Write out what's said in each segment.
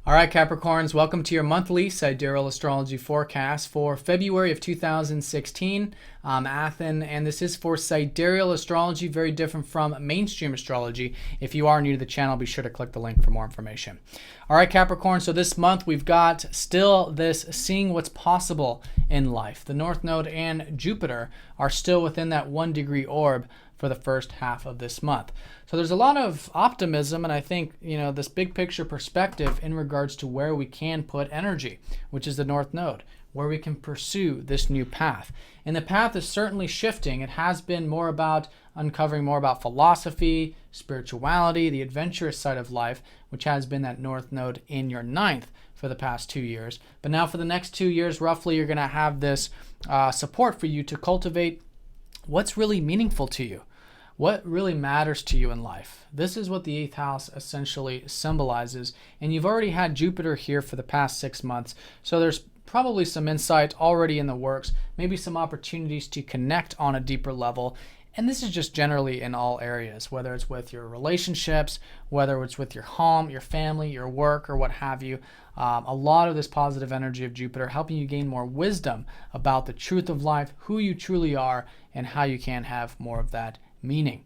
All right, Capricorns, welcome to your monthly Sidereal Astrology forecast for February of 2016. I'm Athen, and this is for Sidereal Astrology, very different from mainstream astrology. If you are new to the channel, be sure to click the link for more information. All right, Capricorn, so this month we've got still this seeing what's possible in life. The North Node and Jupiter are still within that 1-degree orb for the first half of this month. So there's a lot of optimism, and I think, this big picture perspective in regards to where we can put energy, which is the North Node, where we can pursue this new path. And the path is certainly shifting. It has been more about uncovering more about philosophy, spirituality, the adventurous side of life, which has been that North Node in your 9th for the past 2 years. But now for the next 2 years, roughly, you're going to have this support for you to cultivate what's really meaningful to you. What really matters to you in life? This is what the 8th house essentially symbolizes. And you've already had Jupiter here for the past 6 months. So there's probably some insight already in the works, maybe some opportunities to connect on a deeper level. And this is just generally in all areas, whether it's with your relationships, whether it's with your home, your family, your work, or what have you. A lot of this positive energy of Jupiter helping you gain more wisdom about the truth of life, who you truly are, and how you can have more of that meaning.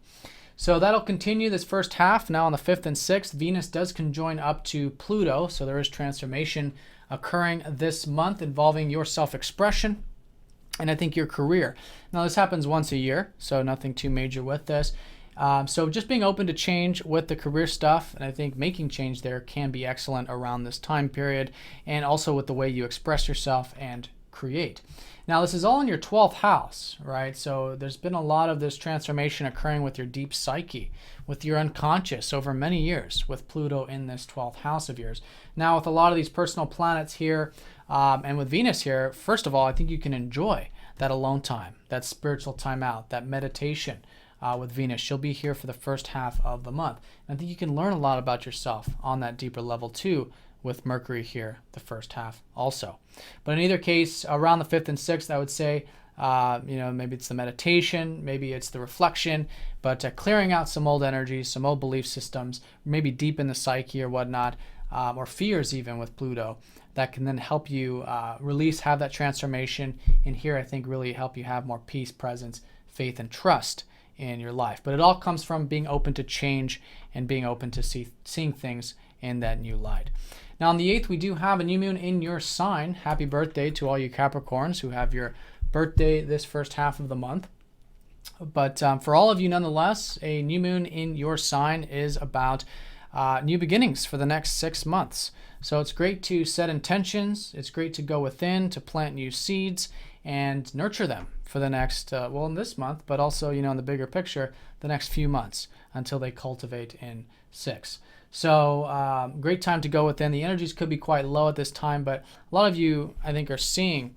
So that'll continue this first half. Now on the 5th and 6th, Venus does conjoin up to Pluto, so there is transformation occurring this month involving your self-expression and I think your career. Now this happens once a year, so nothing too major with this. So just being open to change with the career stuff, and I think making change there can be excellent around this time period, and also with the way you express yourself and create. Now this is all in your 12th house, right? So there's been a lot of this transformation occurring with your deep psyche, with your unconscious over many years, with Pluto in this 12th house of yours. Now with a lot of these personal planets here, and with Venus here, first of all, I think you can enjoy that alone time, that spiritual time out, that meditation with Venus. She'll be here for the first half of the month. And I think you can learn a lot about yourself on that deeper level too, with Mercury here the first half also. But in either case, around the 5th and 6th, I would say, maybe it's the meditation, maybe it's the reflection, but clearing out some old energies, some old belief systems, maybe deep in the psyche or whatnot, or fears even with Pluto, that can then help you release, have that transformation, and here I think really help you have more peace, presence, faith, and trust in your life. But it all comes from being open to change and being open to seeing things in that new light. Now on the 8th, we do have a new moon in your sign. Happy birthday to all you Capricorns who have your birthday this first half of the month. But for all of you nonetheless, a new moon in your sign is about new beginnings for the next 6 months. So it's great to set intentions. It's great to go within, to plant new seeds and nurture them for the next, in this month, but also, in the bigger picture, the next few months until they cultivate in 6. So great time to go within. The energies could be quite low at this time, but a lot of you, I think, are seeing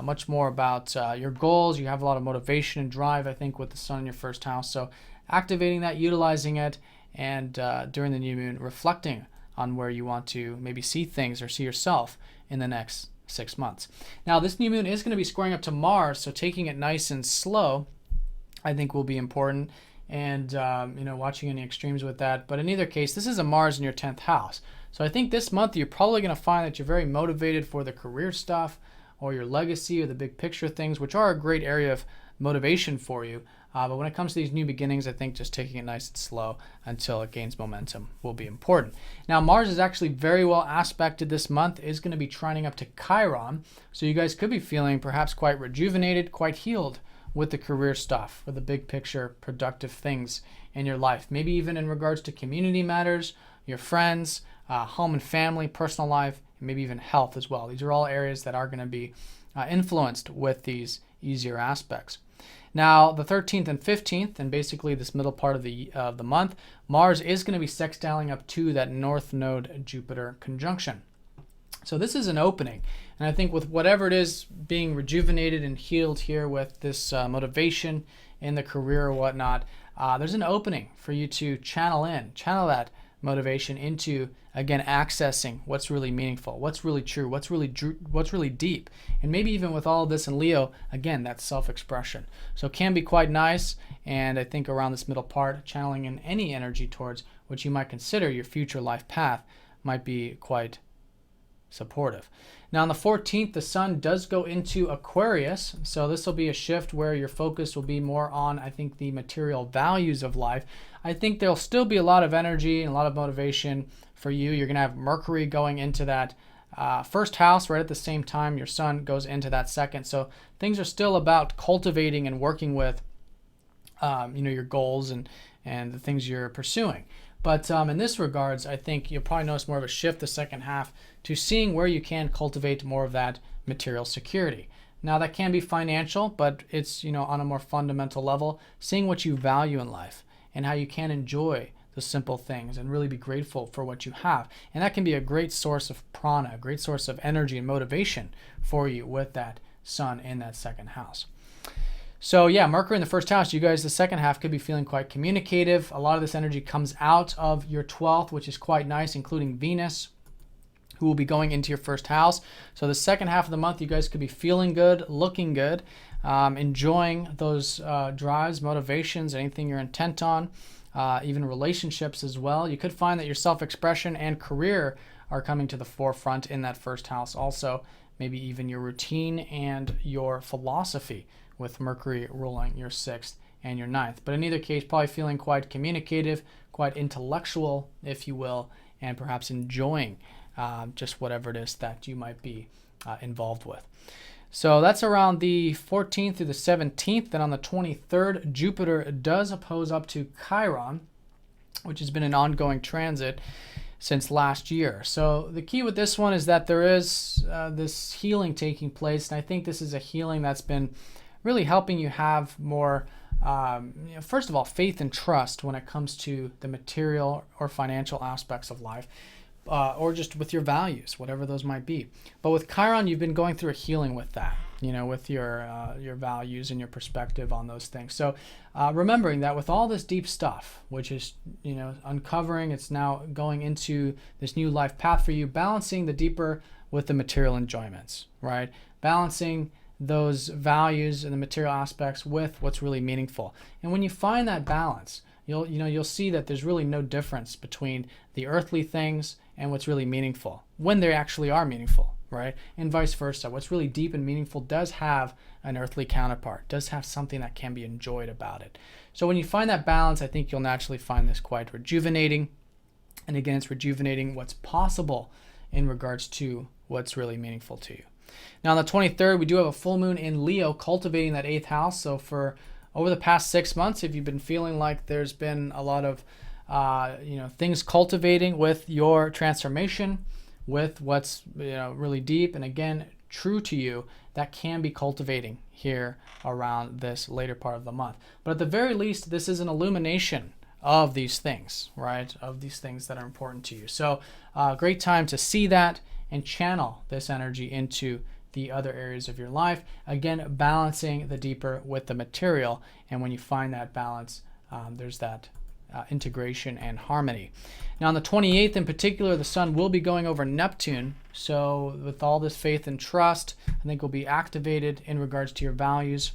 much more about your goals. You have a lot of motivation and drive, I think, with the sun in your first house. So activating that, utilizing it, and during the new moon, reflecting on where you want to maybe see things or see yourself in the next 6 months. Now, this new moon is going to be squaring up to Mars, so taking it nice and slow, I think, will be important. And watching any extremes with that. But in either case, this is a Mars in your 10th house. So I think this month you're probably going to find that you're very motivated for the career stuff or your legacy or the big picture things, which are a great area of motivation for you. But when it comes to these new beginnings, I think just taking it nice and slow until it gains momentum will be important. Now, Mars is actually very well aspected this month, is going to be trining up to Chiron. So you guys could be feeling perhaps quite rejuvenated, quite healed with the career stuff, with the big picture productive things in your life. Maybe even in regards to community matters, your friends, home and family, personal life, and maybe even health as well. These are all areas that are going to be influenced with these easier aspects. Now, the 13th and 15th, and basically this middle part of the month, Mars is going to be sextiling up to that North Node Jupiter conjunction. So this is an opening. And I think with whatever it is being rejuvenated and healed here with this motivation in the career or whatnot, there's an opening for you to channel that motivation into, again, accessing what's really meaningful, what's really true, what's really deep. And maybe even with all of this in Leo, again, that's self-expression. So it can be quite nice. And I think around this middle part, channeling in any energy towards what you might consider your future life path might be quite supportive. Now on the 14th, the sun does go into Aquarius. So this will be a shift where your focus will be more on, I think, the material values of life. I think there'll still be a lot of energy and a lot of motivation for you. You're going to have Mercury going into that first house right at the same time your sun goes into that second. So things are still about cultivating and working with your goals and the things you're pursuing. But in this regards, I think you'll probably notice more of a shift the second half to seeing where you can cultivate more of that material security. Now that can be financial, but it's on a more fundamental level, seeing what you value in life and how you can enjoy the simple things and really be grateful for what you have. And that can be a great source of prana, a great source of energy and motivation for you with that sun in that second house. So yeah, Mercury in the first house, you guys, the second half could be feeling quite communicative. A lot of this energy comes out of your 12th, which is quite nice, including Venus, who will be going into your first house. So the second half of the month, you guys could be feeling good, looking good, enjoying those drives, motivations, anything you're intent on, even relationships as well. You could find that your self-expression and career are coming to the forefront in that first house also, maybe even your routine and your philosophy, with Mercury ruling your 6th and your 9th. But in either case, probably feeling quite communicative, quite intellectual, if you will, and perhaps enjoying just whatever it is that you might be involved with. So that's around the 14th through the 17th. Then on the 23rd, Jupiter does oppose up to Chiron, which has been an ongoing transit since last year. So the key with this one is that there is this healing taking place. And I think this is a healing that's been really helping you have more, first of all, faith and trust when it comes to the material or financial aspects of life, or just with your values, whatever those might be. But with Chiron, you've been going through a healing with that, with your values and your perspective on those things. So remembering that with all this deep stuff, which is, uncovering, it's now going into this new life path for you, balancing the deeper with the material enjoyments, right? Balancing those values and the material aspects with what's really meaningful. And when you find that balance, you'll see that there's really no difference between the earthly things and what's really meaningful when they actually are meaningful, right? And vice versa. What's really deep and meaningful does have an earthly counterpart, does have something that can be enjoyed about it. So when you find that balance, I think you'll naturally find this quite rejuvenating. And again, it's rejuvenating what's possible in regards to what's really meaningful to you. Now on the 23rd, we do have a full moon in Leo cultivating that 8th house. So for over the past 6 months, if you've been feeling like there's been a lot of things cultivating with your transformation, with what's really deep and again true to you, that can be cultivating here around this later part of the month. But at the very least, this is an illumination of these things, right? Of these things that are important to you. So great time to see that and channel this energy into the other areas of your life. Again, balancing the deeper with the material. And when you find that balance, there's that integration and harmony. Now on the 28th in particular, the sun will be going over Neptune. So with all this faith and trust, I think will be activated in regards to your values.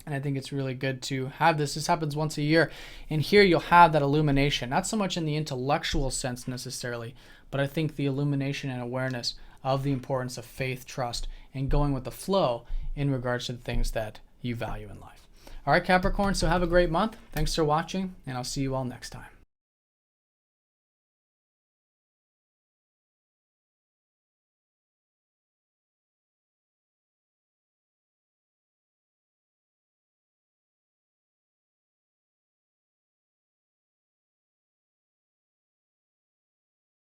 And I think it's really good to have this. This happens once a year. And here you'll have that illumination, not so much in the intellectual sense necessarily, but I think the illumination and awareness of the importance of faith, trust, and going with the flow in regards to the things that you value in life. All right, Capricorn, so have a great month. Thanks for watching, and I'll see you all next time.